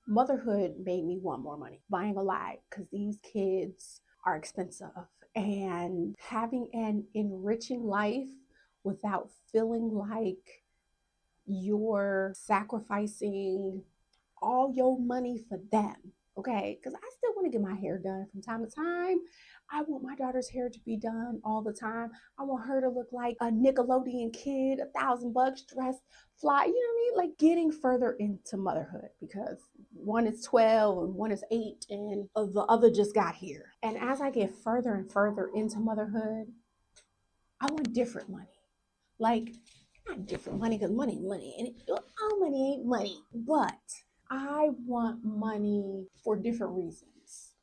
Motherhood made me want more money, buying a lot, because these kids are expensive. And having an enriching life without feeling like you're sacrificing all your money for them. Okay, because I still want to get my hair done from time to time. I want my daughter's hair to be done all the time. I want her to look like a Nickelodeon kid, $1,000 dressed fly. You know what I mean? Like getting further into motherhood, because one is 12 and one is 8, and the other just got here. And as I get further and further into motherhood, I want different money. Like, not different money, because money, and all money ain't money. But I want money for different reasons,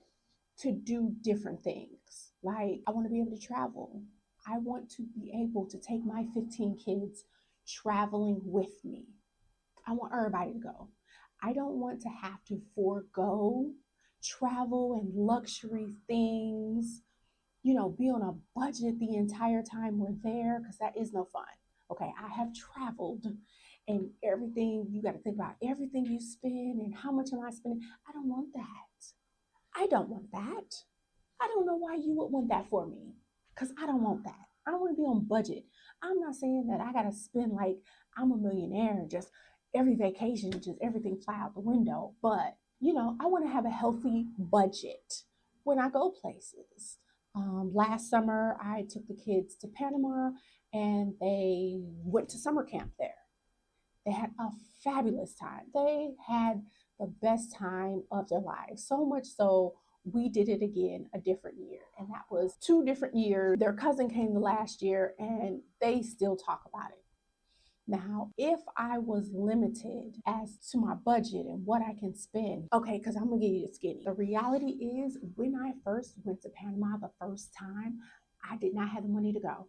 to do different things. Like, I want to be able to travel. I want to be able to take my 15 kids traveling with me. I want everybody to go. I don't want to have to forego travel and luxury things, be on a budget the entire time we're there, because that is no fun. Okay, I have traveled, and everything, you got to think about everything you spend and how much am I spending. I don't want that. I don't want that. I don't know why you would want that for me, because I don't want that. I don't want to be on budget. I'm not saying that I got to spend like I'm a millionaire and just every vacation, just everything fly out the window. But, I want to have a healthy budget when I go places. Last summer, I took the kids to Panama and they went to summer camp there. They had a fabulous time. They had the best time of their lives. So much so, we did it again a different year. And that was 2 different years. Their cousin came the last year and they still talk about it. Now, if I was limited as to my budget and what I can spend, okay, because I'm gonna give you the skinny. The reality is, when I first went to Panama the first time, I did not have the money to go.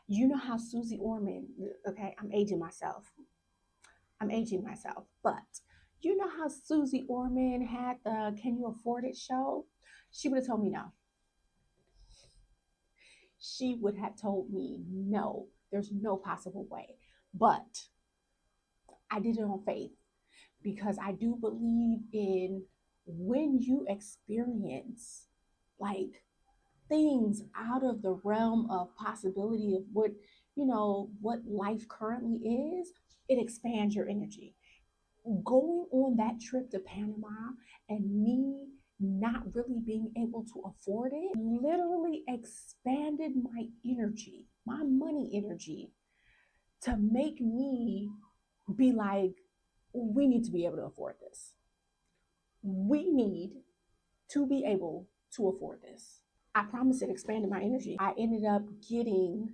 You know how Susie Orman, okay, I'm aging myself, but you know how Susie Orman had the Can You Afford It show? She would have told me no. She would have told me no, there's no possible way. But I did it on faith, because I do believe in, when you experience like things out of the realm of possibility of what life currently is, it expands your energy. Going on that trip to Panama and me not really being able to afford it literally expanded my energy, my money energy, to make me be like, we need to be able to afford this. We need to be able to afford this. I promise it expanded my energy. I ended up getting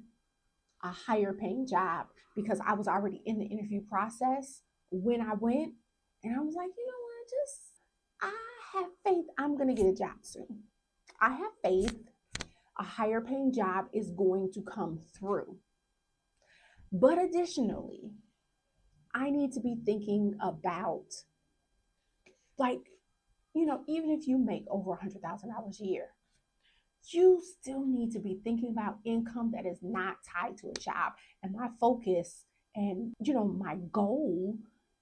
a higher paying job because I was already in the interview process when I went. And I was like, you know what? I have faith I'm going to get a job soon. I have faith a higher paying job is going to come through. But additionally, I need to be thinking about, like, even if you make over $100,000 a year, you still need to be thinking about income that is not tied to a job. And my focus and, my goal,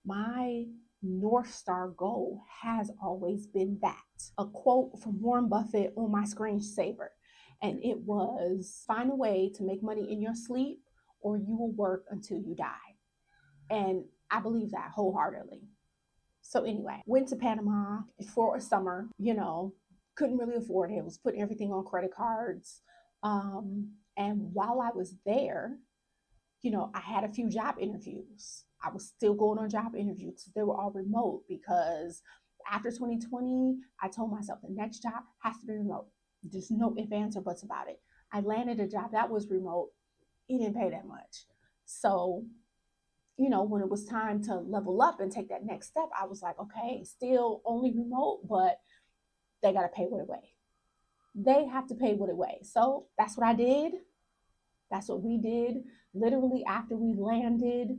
my North Star goal has always been that. A quote from Warren Buffett on my screensaver, and it was, find a way to make money in your sleep or you will work until you die. And I believe that wholeheartedly. So anyway, went to Panama for a summer, couldn't really afford it. Was putting everything on credit cards. And while I was there, I had a few job interviews. I was still going on job interviews. They were all remote, because after 2020, I told myself the next job has to be remote. There's no ifs, ands, or buts about it. I landed a job that was remote. It didn't pay that much. So, when it was time to level up and take that next step, I was like, okay, still only remote, but they got to pay what it weighs. They have to pay what it weighs. So that's what I did. That's what we did. Literally, after we landed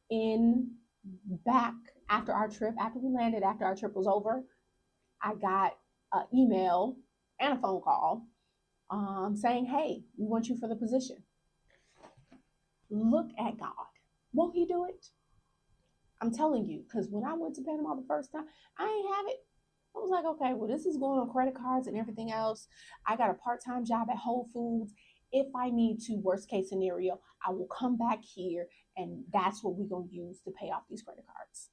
in back after our trip, after our trip was over, I got an email and a phone call saying, hey, we want you for the position. Look at God. Won't he do it? I'm telling you, because when I went to Panama the first time, I ain't have it. I was like, okay, well, this is going on credit cards and everything else. I got a part-time job at Whole Foods. If I need to, worst case scenario, I will come back here and that's what we're going to use to pay off these credit cards.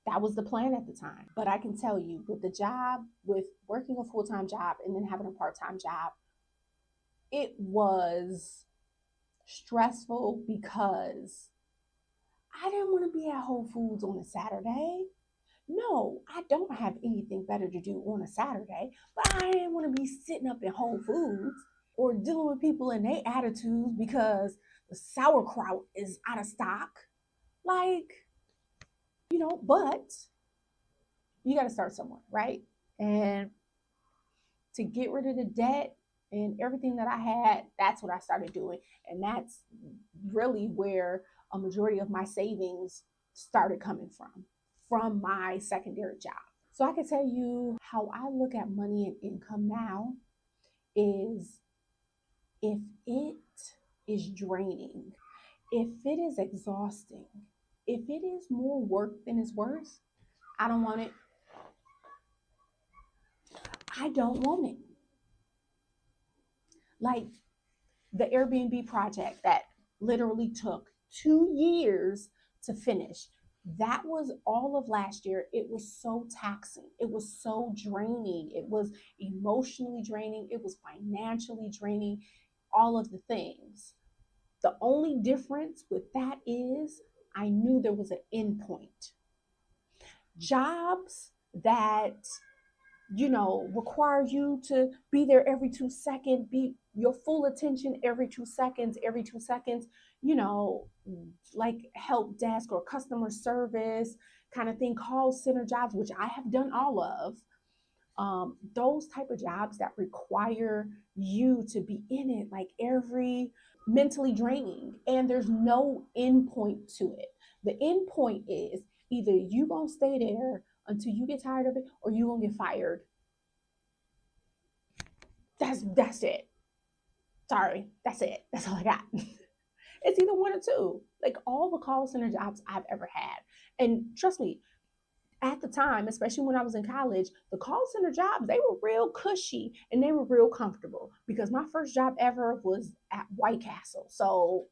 That was the plan at the time. But I can tell you, with the job, with working a full-time job and then having a part-time job, it was stressful because I didn't want to be at Whole Foods on a Saturday. No, I don't have anything better to do on a Saturday, but I didn't want to be sitting up in Whole Foods or dealing with people and their attitudes because the sauerkraut is out of stock. Like, but you got to start somewhere, right? And to get rid of the debt and everything that I had, that's what I started doing. And that's really where a majority of my savings started coming from my secondary job. So I can tell you how I look at money and income now is if it is draining, if it is exhausting, if it is more work than it's worth, I don't want it. I don't want it. Like the Airbnb project that literally took 2 years to finish. That was all of last year. It was so taxing. It was so draining. It was emotionally draining. It was financially draining, all of the things. The only difference with that is I knew there was an end point. Jobs that require you to be there every 2 seconds, be your full attention every 2 seconds, like help desk or customer service kind of thing, call center jobs, which I have done all of. Those type of jobs that require you to be in it, like every mentally draining, and there's no end point to it. The end point is either you gonna stay there until you get tired of it or you gonna get fired. That's it. Sorry, that's it. That's all I got. It's either one or two. Like all the call center jobs I've ever had. And trust me, at the time, especially when I was in college, the call center jobs, they were real cushy and they were real comfortable because my first job ever was at White Castle. So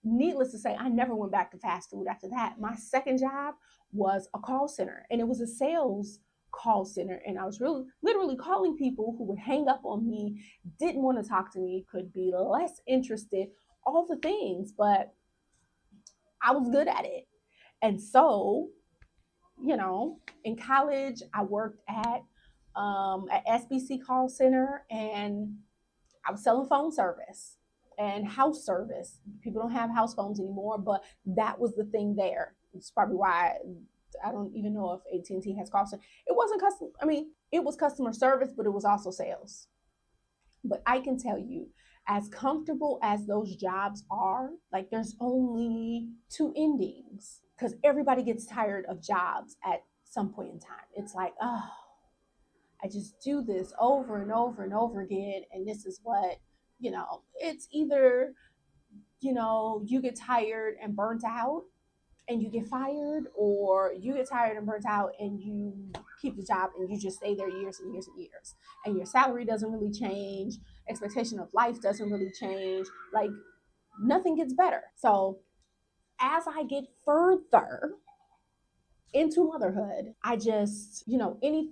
needless to say, I never went back to fast food after that. My second job was a call center and it was a sales call center. And I was really literally calling people who would hang up on me, didn't want to talk to me, could be less interested, all the things, but I was good at it. And so, in college, I worked at SBC call center and I was selling phone service and house service. People don't have house phones anymore, but that was the thing there. It's probably why I don't even know if AT&T has call center. It wasn't custom. I mean, it was customer service, but it was also sales. But I can tell you, as comfortable as those jobs are, like there's only two endings because everybody gets tired of jobs at some point in time. It's like, oh, I just do this over and over and over again. And this is what, it's either, you get tired and burnt out and you get fired, or you get tired and burnt out and you keep the job and you just stay there years and years and years. And your salary doesn't really change, expectation of life doesn't really change, like nothing gets better. So as I get further into motherhood, I just, any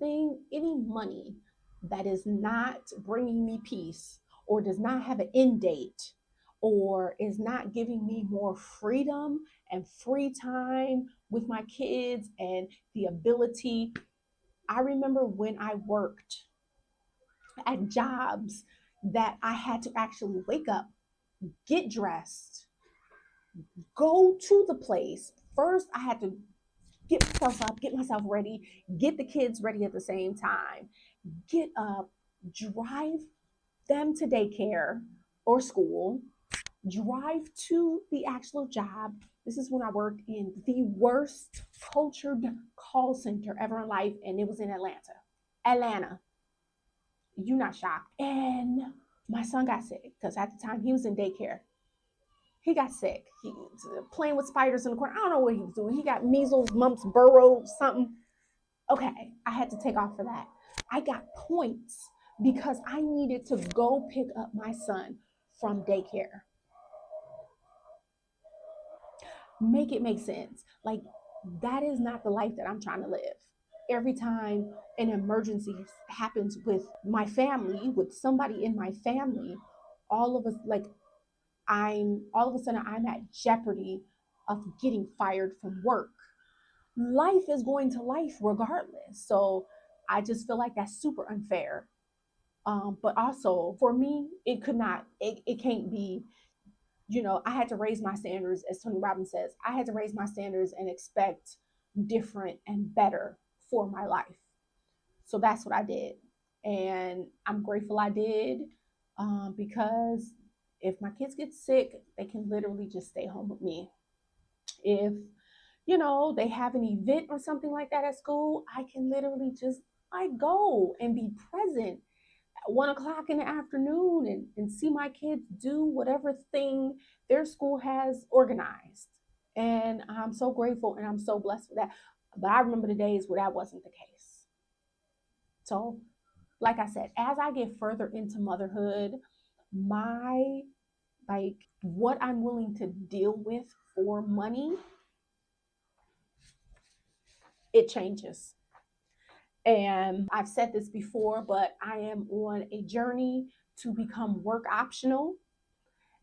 money that is not bringing me peace or does not have an end date or is not giving me more freedom and free time with my kids and the ability. I remember when I worked at jobs that I had to actually wake up, get dressed, go to the place. First, I had to get myself up, get myself ready, get the kids ready at the same time, get up, drive them to daycare or school, drive to the actual job. This is when I worked in the worst cultured call center ever in life, and it was in Atlanta. Atlanta. You're not shocked. And my son got sick because at the time he was in daycare. He got sick. He was playing with spiders in the corner. I don't know what he was doing. He got measles, mumps, burrow, something. Okay, I had to take off for that. I got points because I needed to go pick up my son from daycare. Make it make sense. Like, that is not the life that I'm trying to live. Every time an emergency happens with my family, with somebody in my family, all of us, like, I'm all of a sudden I'm at jeopardy of getting fired from work. Life is going to life regardless. So I just feel like that's super unfair. But also for me, it can't be, I had to raise my standards, as Tony Robbins says, I had to raise my standards and expect different and better for my life. So that's what I did. And I'm grateful I did, because if my kids get sick, they can literally just stay home with me. If, they have an event or something like that at school, I can literally just, I go and be present at 1 o'clock in the afternoon and see my kids do whatever thing their school has organized. And I'm so grateful and I'm so blessed for that. But I remember the days where that wasn't the case. So, like I said, as I get further into motherhood, my, like, what I'm willing to deal with for money, it changes. And I've said this before, but I am on a journey to become work optional.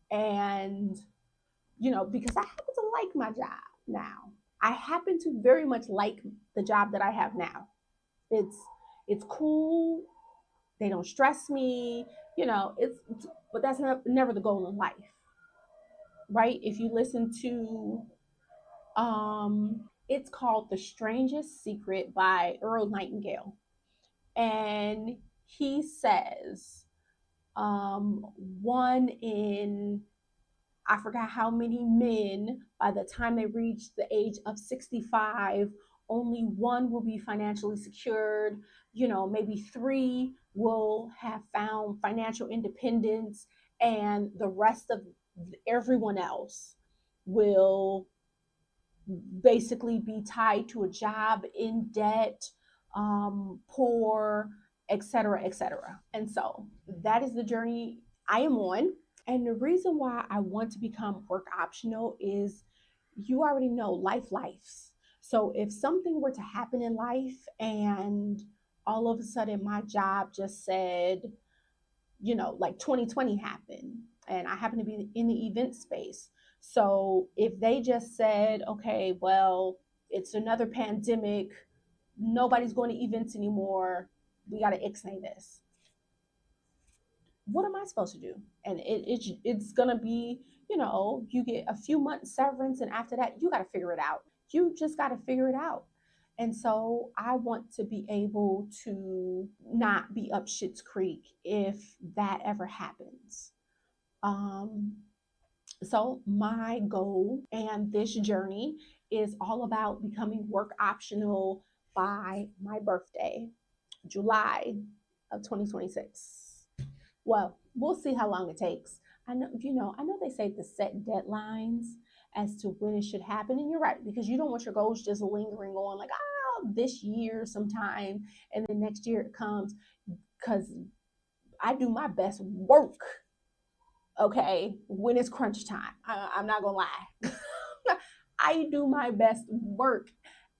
And, because I happen to like my job now. I happen to very much like the job that I have now. It's it's cool. They don't stress me. But that's never the goal in life, right? If you listen to, it's called The Strangest Secret by Earl Nightingale. And he says, one in, I forgot how many men, by the time they reach the age of 65, only one will be financially secured. Maybe three will have found financial independence, and the rest of everyone else will basically be tied to a job, in debt, poor, etc., etc. And so that is the journey I am on. And the reason why I want to become work optional is, you already know, lives. So if something were to happen in life and all of a sudden my job just said, like 2020 happened and I happen to be in the event space. So if they just said, okay, well, it's another pandemic, nobody's going to events anymore, we got to ixnay this. What am I supposed to do? And it's gonna be, you get a few months severance, and after that, you got to figure it out. You just got to figure it out. And so I want to be able to not be up shit's creek if that ever happens. Um, so my goal and this journey is all about becoming work optional by my birthday, July of 2026. Well, we'll see how long it takes. I know they say to set deadlines as to when it should happen, and you're right, because you don't want your goals just lingering on, like, this year sometime, and then next year it comes. Because I do my best work, okay, when it's crunch time. I'm not gonna lie. I do my best work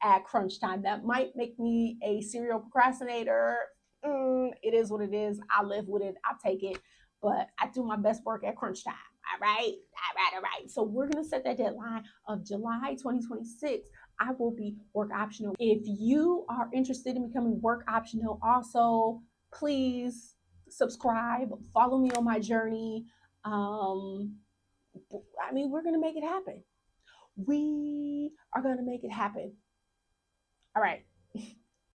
at crunch time. That might make me a serial procrastinator. It is what it is. I live with it. I take it. But I do my best work at crunch time. All right. All right. All right. So we're going to set that deadline of July 2026. I will be work optional. If you are interested in becoming work optional, also, please subscribe, follow me on my journey. We're going to make it happen. We are going to make it happen. All right.